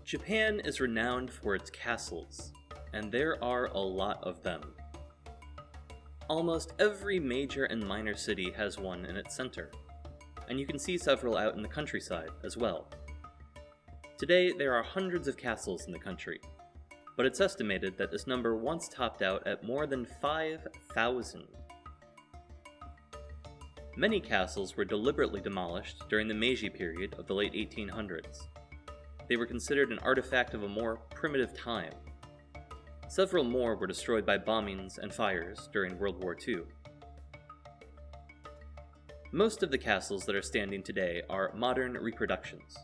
Japan is renowned for its castles, and there are a lot of them. Almost every major and minor city has one in its center, and you can see several out in the countryside as well. Today, there are hundreds of castles in the country, but it's estimated that this number once topped out at more than 5,000. Many castles were deliberately demolished during the Meiji period of the late 1800s. They were considered an artifact of a more primitive time. Several more were destroyed by bombings and fires during World War II. Most of the castles that are standing today are modern reproductions.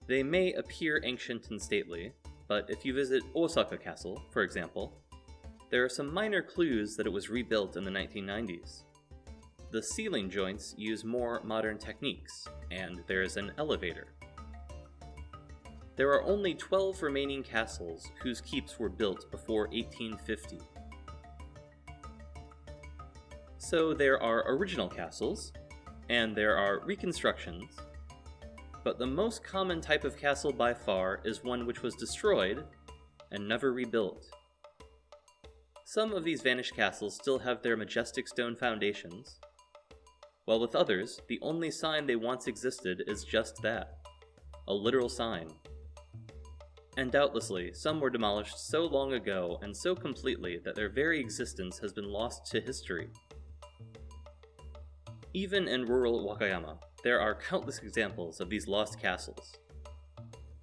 They may appear ancient and stately, but if you visit Osaka Castle, for example, there are some minor clues that it was rebuilt in the 1990s. The ceiling joints use more modern techniques, and there is an elevator. There are only 12 remaining castles whose keeps were built before 1850. So there are original castles, and there are reconstructions, but the most common type of castle by far is one which was destroyed and never rebuilt. Some of these vanished castles still have their majestic stone foundations, while with others, the only sign they once existed is just that, a literal sign. And doubtlessly, some were demolished so long ago and so completely that their very existence has been lost to history. Even in rural Wakayama, there are countless examples of these lost castles.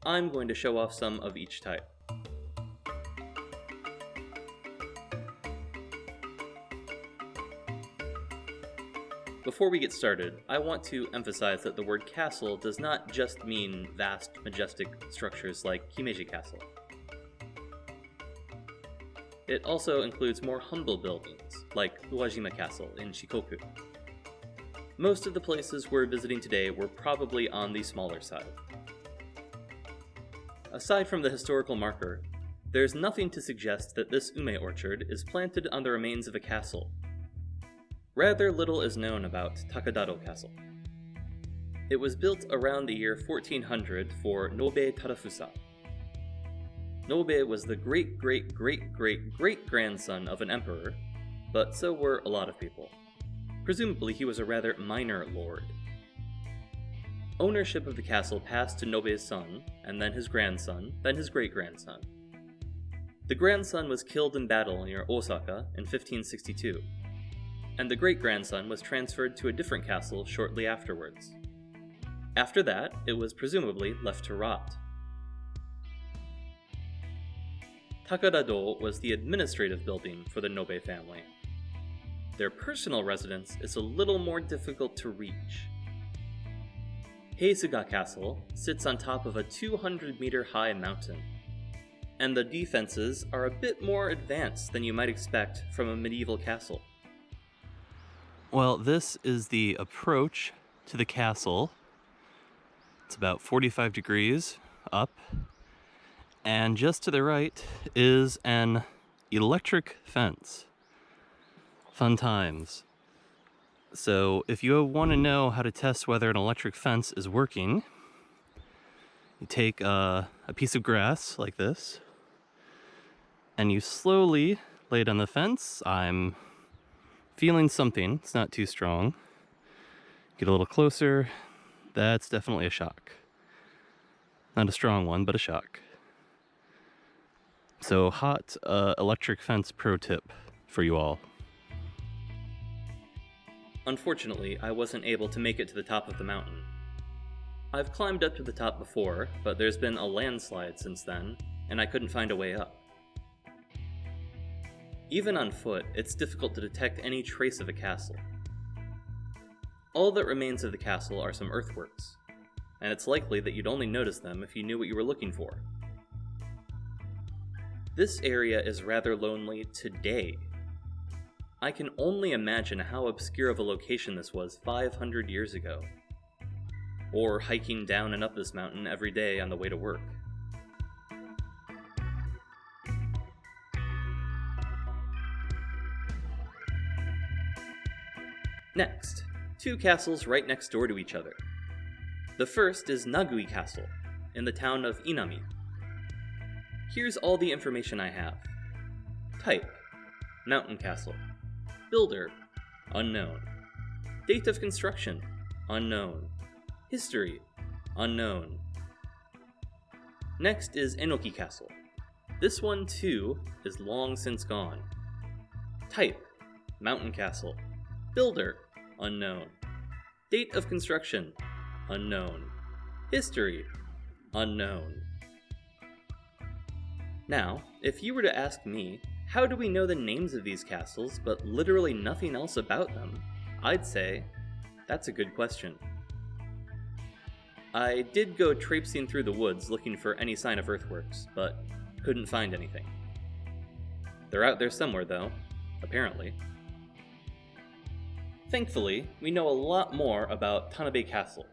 I'm going to show off some of each type. Before we get started, I want to emphasize that the word castle does not just mean vast, majestic structures like Himeji Castle. It also includes more humble buildings, like Uwajima Castle in Shikoku. Most of the places we're visiting today were probably on the smaller side. Aside from the historical marker, there's nothing to suggest that this ume orchard is planted on the remains of a castle. Rather little is known about Takadado Castle. It was built around the year 1400 for Nobe Tadafusa. Nobe was the great-great-great-great-grandson of an emperor, but so were a lot of people. Presumably he was a rather minor lord. Ownership of the castle passed to Nobe's son, and then his grandson, then his great-grandson. The grandson was killed in battle near Osaka in 1562, and the great-grandson was transferred to a different castle shortly afterwards. After that, it was presumably left to rot. Takadado was the administrative building for the Nobe family. Their personal residence is a little more difficult to reach. Heisuga Castle sits on top of a 200-meter-high mountain, and the defenses are a bit more advanced than you might expect from a medieval castle. Well, this is the approach to the castle. It's about 45 degrees up, and just to the right is an electric fence. Fun times. So if you want to know how to test whether an electric fence is working, you take a piece of grass like this, and you slowly lay it on the fence. I'm feeling something. It's not too strong. Get a little closer. That's definitely a shock. Not a strong one, but a shock. So hot electric fence pro tip for you all. Unfortunately, I wasn't able to make it to the top of the mountain. I've climbed up to the top before, but there's been a landslide since then, and I couldn't find a way up. Even on foot, it's difficult to detect any trace of a castle. All that remains of the castle are some earthworks, and it's likely that you'd only notice them if you knew what you were looking for. This area is rather lonely today. I can only imagine how obscure of a location this was 500 years ago, or hiking down and up this mountain every day on the way to work. Next, two castles right next door to each other. The first is Nagui Castle, in the town of Inami. Here's all the information I have. Type: mountain castle. Builder: unknown. Date of construction: unknown. History: unknown. Next is Enoki Castle. This one, too, is long since gone. Type: mountain castle. Builder: unknown. Date of construction: unknown. History: unknown. Now, if you were to ask me, how do we know the names of these castles but literally nothing else about them, I'd say, that's a good question. I did go traipsing through the woods looking for any sign of earthworks, but couldn't find anything. They're out there somewhere, though, apparently. Thankfully, we know a lot more about Tanabe Castle.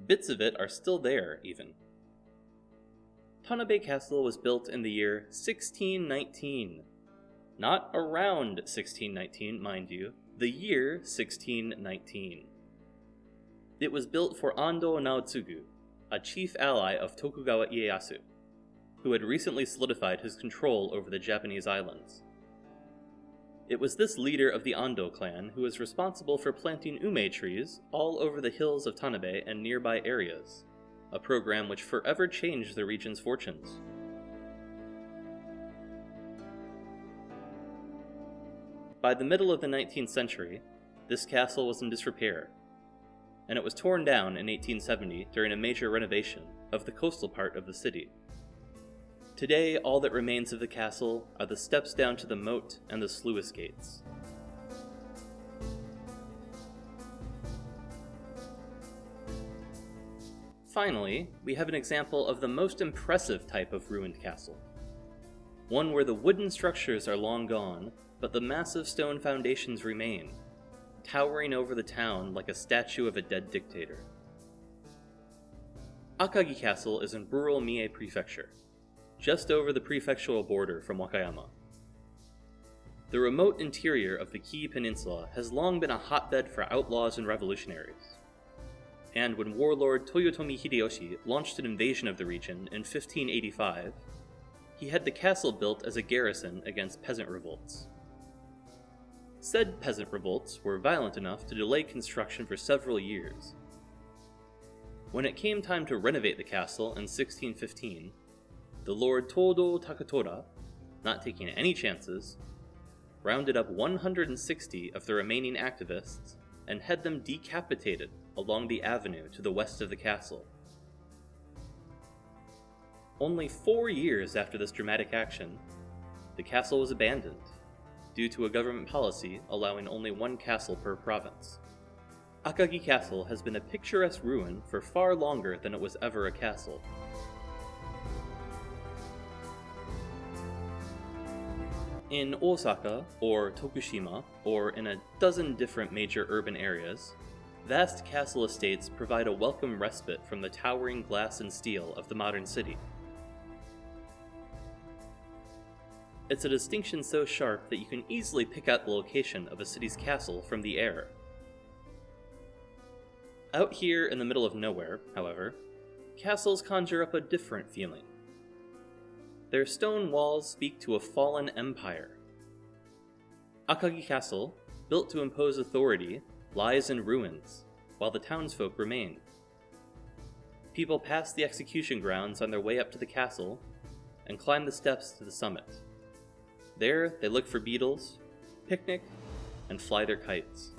Bits of it are still there, even. Tanabe Castle was built in the year 1619. Not around 1619, mind you, the year 1619. It was built for Ando Naotsugu, a chief ally of Tokugawa Ieyasu, who had recently solidified his control over the Japanese islands. It was this leader of the Ando clan who was responsible for planting ume trees all over the hills of Tanabe and nearby areas, a program which forever changed the region's fortunes. By the middle of the 19th century, this castle was in disrepair, and it was torn down in 1870 during a major renovation of the coastal part of the city. Today, all that remains of the castle are the steps down to the moat and the sluice gates. Finally, we have an example of the most impressive type of ruined castle. One where the wooden structures are long gone, but the massive stone foundations remain, towering over the town like a statue of a dead dictator. Akagi Castle is in rural Mie Prefecture, just over the prefectural border from Wakayama. The remote interior of the Kii Peninsula has long been a hotbed for outlaws and revolutionaries. And when warlord Toyotomi Hideyoshi launched an invasion of the region in 1585, he had the castle built as a garrison against peasant revolts. Said peasant revolts were violent enough to delay construction for several years. When it came time to renovate the castle in 1615, the Lord Todo Takatora, not taking any chances, rounded up 160 of the remaining activists and had them decapitated along the avenue to the west of the castle. Only 4 years after this dramatic action, the castle was abandoned, due to a government policy allowing only one castle per province. Akagi Castle has been a picturesque ruin for far longer than it was ever a castle. In Osaka, or Tokushima, or in a dozen different major urban areas, vast castle estates provide a welcome respite from the towering glass and steel of the modern city. It's a distinction so sharp that you can easily pick out the location of a city's castle from the air. Out here in the middle of nowhere, however, castles conjure up a different feeling. Their stone walls speak to a fallen empire. Akagi Castle, built to impose authority, lies in ruins, while the townsfolk remain. People pass the execution grounds on their way up to the castle and climb the steps to the summit. There, they look for beetles, picnic, and fly their kites.